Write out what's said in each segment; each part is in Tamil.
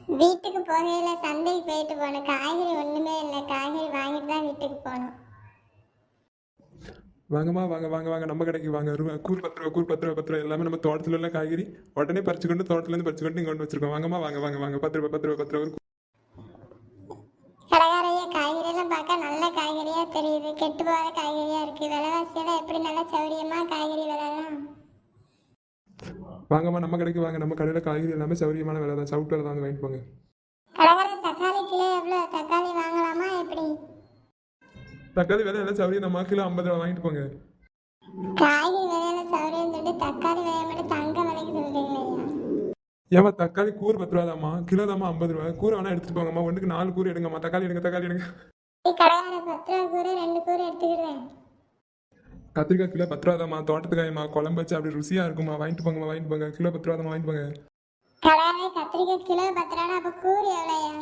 வீட்டுக்கு போகையில சந்தைக்கு போயிட்டு போனோம். காய்கறி ஒண்ணுமே இல்லை, காய்கறி வாங்கிட்டு தான் வீட்டுக்கு போனோம். வாங்கம்மா வாங்க வாங்க வாங்க நம்ம கடைக்கு வாங்க. கூறு 10 ரூபா, கூறு 10 ரூபா, 10 ரூபா எல்லாமே நம்ம தோட்டத்தில் உள்ள காய்கறி உடனே பறிச்சுக்கொண்டு தோட்டத்துலேருந்து பறிச்சுக்கொண்டு இங்கே கொண்டு வச்சிருக்கோம். வாங்கம்மா வாங்க வாங்க வாங்க 10 ரூபா 10 ரூபா 10 ரூபா. கடைக்காரையா காய்கறி எல்லாம் பார்க்க நல்ல காய்கறியா தெரியுது, கெட்டு போகாத காய்கறியா இருக்கு. விலைவாசியெல்லாம் எப்படி நல்ல சௌரியமா காய்கறி விலைலாம்? வாங்கம்மா நம்ம கடைக்கு வாங்க. நம்ம கடையில் காய்கறி எல்லாமே சௌரியமான விலை தான், சவுட் விலை தான், வந்து வாங்கிட்டு போங்க. கடைக்கார தக்காளி கிலோ எவ்வளோ? தக்காளி வாங்கலாமா எப்படி? தக்காளி விலை எல்லாம் சௌரியம் நம்ம கிலோ 50 ரூபா வாங்கிட்டு போங்க. காய்கறி விலையில சௌரியம் சொல்லிட்டு தக்காளி விலையை மட்டும் தங்க விலைக்கு சொல்றீங்களா? ஏமா தக்காளி கூறு 10 ரூபா தாம்மா, கிலோ தாம்மா 50 ரூபா. கூரை வேணா எடுத்துட்டு போங்கம்மா, ஒன்றுக்கு 4 கூறு எடுங்கம்மா. தக்காளி எடுங்க தக்காளி எடுங்க. கடைக்கார 10 ரூபா கூறு 2 கூறு எடுத்துக்கிடுவேன். கத்திரிக்காய் கிலோ 10 ரூபா தாம்மா, தோட்டத்துக்காயம்மா, குழம்பு வச்சு அப்படி ருசியா இருக்குமா. வாங்கிட்டு போங்கம்மா வாங்கிட்டு போங்க. கிலோ 10 ரூபா தாம்மா, வாங்கிட்டு போங்க. கடைக்கார கத்திரிக்காய் கிலோ 10 ரூபா, அப்போ கூறு எவ்வளோயா?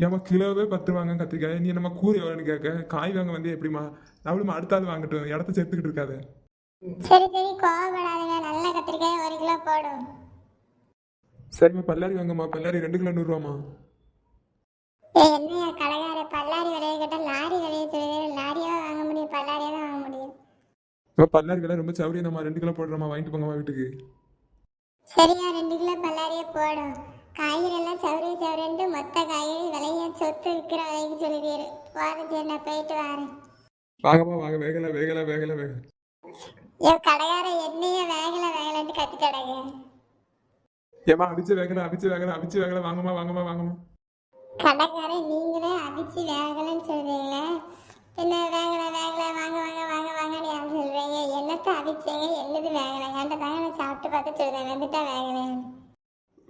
ஏமா கிலோவே 10 ரூபாங்க கத்திரிக்காய், நீ நம்ம கூறு எவ்வளோன்னு கேட்க. காய் வாங்க வந்து எப்படிமா நம்மளும் அடுத்தாலும் வாங்கட்டும், இடத்த சேர்த்துக்கிட்டு இருக்காது. சரி சரி, கோவப்படாதீங்க, நல்ல கத்திரிக்காய் 1 கிலோ போடும். சரிம்மா பல்லாரி வாங்கம்மா, பல்லாரி 2 கிலோ 100 ரூபாம்மா. என்னையா கடைக்கார பல்லாரி விலையை கேட்டால் லாரி விலையை சொல்லுது. லாரியா வாங்க முடியும், பல்லாரியா தான் வாங்க முடியும். இப்போ பல்லாரி விலை ரொம்ப சௌரியம் தாம்மா, 2 கிலோ போடுறோம்மா, வாங்கிட்டு போங்கம்மா வீட்டுக்கு. சரியா 2 கிலோ பல்லாரியே போடும். காய்கறி எல்லாம் சௌரியன்ட்டு மொத்த காய்கறி விலையை சொத்து விற்கிற விலைக்கு சொல்லுவீரு. போதும் சரி, நான் போயிட்டு வரேன். வாங்கம்மா வாங்க, வேகலை வேகலை வேகலை வேகலை. என் கடைக்கார என்னைய வேகலைன்ட்டு கத்தி கிடக்கு. ஏமா அவிச்சு வேகலை அவிச்சு வேகலை அவிச்சு வேகலை, வாங்கம்மா வாங்கம்மா வாங்கம்மா. கடைக்காரன் நீங்களே அவிச்சு வேகலைன்னு சொல்றீங்களே, என்ன வேகலை வாங்க வாங்க வாங்க வாங்கன்னு யாரும் சொல்றீங்க? என்னத்தை அவிச்சீங்க, என்னது வேகலை? என்கிட்ட தாங்க நான் சாப்பிட்டு பார்த்து சொல்றேன், வந்துட்டா வேகலை.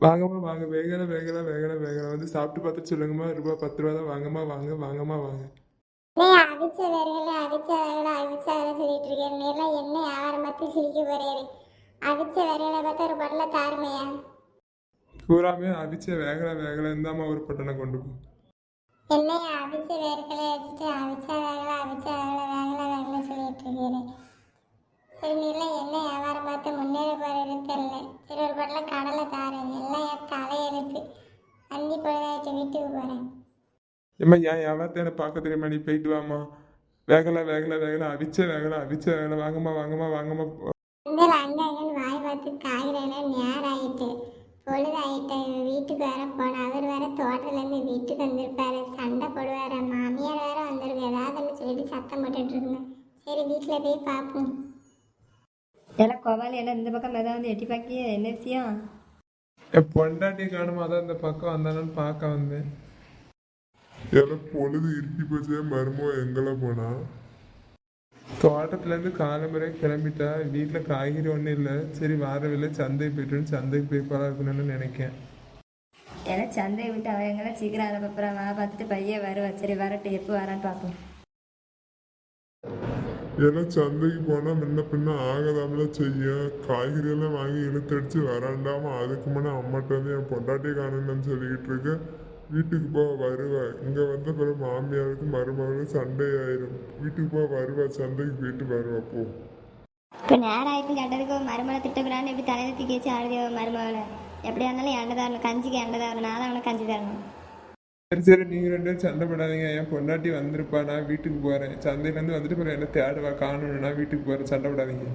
வாங்கம்மா வாங்க, வேகலை வேகலை வேகலை வேகலை, வந்து சாப்பிட்டு பார்த்து சொல்லுங்கம்மா. ரூபா 10 ரூபா தான், வாங்கம்மா வாங்க வாங்கம்மா வாங்க. நீ அவிச்ச வேகலை சொல்லிட்டு இருக்கேன். நீலாம் என்ன வியாபாரம் பார்த்து சிரிக்க போறீரு? அவிச்ச வேகலை பார்த்தா ஒரு பொருளை தாருமையா? பூராமே அவிச்ச வேகலை வேகலை இருந்தாம்மா, ஒரு பட்டனை கொண்டு போ. என்னைய அவிச்ச வேர்க்கலை வச்சுட்டு அவிச்ச வேகலை சொல்லிட்டு இருக்கீரு. சரி, நீலாம் என்ன வியாபாரம் பார்த்து முன்னேற போறதுன்னு தெரியல. சரி, ஒரு பொருளை கடலை தாரு, எல்லாம் என் தலையெழுத்து. அந்தி பொழுதாயிட்டு வீட்டுக்கு போறேன். ஏம்மா என் வியாபாரத்தை எனக்கு பார்க்க தெரியுமா, நீ போயிட்டு வாம்மா. வேகலை வேகலை வேகலை அவிச்ச வேகலை, வாங்கம்மா வாங்கம்மா வாங்கம்மா. அங்க அங்கன்னு வாய் பார்த்து காய்கறி நேரம் ஆயிட்டு, பொழுதாயிட்டு. வீட்டுக்கு வேற போனேன். அவர் வேற தோட்டத்துலேருந்து வீட்டுக்கு வந்திருப்பாரு, சண்டை போடுவார். மாமியார் வேற வந்திருக்கு, ஏதாவதுன்னு சொல்லிட்டு சத்தம் போட்டுட்டு இருந்தேன். சரி, வீட்டில் போய் பார்ப்போம். எல்லாம் கோவாலி எல்லாம் இந்த பக்கம் ஏதாவது எட்டி பார்க்கிய என்ன விஷயம்? என் பொண்டாட்டியை காணுமா, அதான் இந்த பக்கம் வந்தானு பார்க்க வந்தேன். எல்லாம் பொழுது இருக்கி போச்சே. மருமோ எங்களை போனா? தோட்டத்துலேருந்து காலம்பரை கிளம்பிட்டா, வீட்டில் காய்கறி ஒன்றும் இல்லை. சரி வாரவில்லை, சந்தைக்கு போய்ட்டு சந்தைக்கு போய் பழகணும்னு நினைக்கேன். ஏன்னா சந்தையை விட்டு அவன் எங்கெல்லாம் சீக்கிரம் அதை அப்புறம் பார்த்துட்டு பையன் வருவா. சரி வரட்டு, எப்போ வரான்னு பார்ப்போம். எல்லாம் சந்தைக்கு போனா முன்ன பின்ன ஆகதாமல செய்ய. காய்கறி எல்லாம் வாங்கி இழுத்தடிச்சு வராண்டாம அதுக்கு முன்னே அம்மாட்ட வந்து என் பொண்டாட்டி காணணும்னு சொல்லிக்கிட்டு இருக்க. வீட்டுக்கு போக வருவா. இங்க வந்த பிறகு மாமியாருக்கு மருமகளும் சண்டை ஆயிரும். வீட்டுக்கு போக வருவா, சந்தைக்கு போயிட்டு வருவா. போ. இப்போ நேரம் ஆயிட்டு கண்டதுக்கு மருமகளை திட்டக்கூடாதுன்னு எப்படி தலையில தூக்கி வச்சு ஆடுது மருமகளை. எப்படியா இருந்தாலும் எண்ணெய் தரணும், கஞ்சிக்கு எண்ணெய் தரணும். நான் தான் அவனுக்கு கஞ்சி தரணும். சரி சரி, நீங்கள் 2 பேரும் சண்டை போடாதீங்க. என் பொண்டாட்டி வந்திருப்பா, நான் வீட்டுக்கு போகிறேன். சந்தையிலேருந்து வந்துட்டு பிறகு என்ன தேடுவா, காணணும், நான் வீட்டுக்கு போகிறேன். சண்டை போடாதீங்க.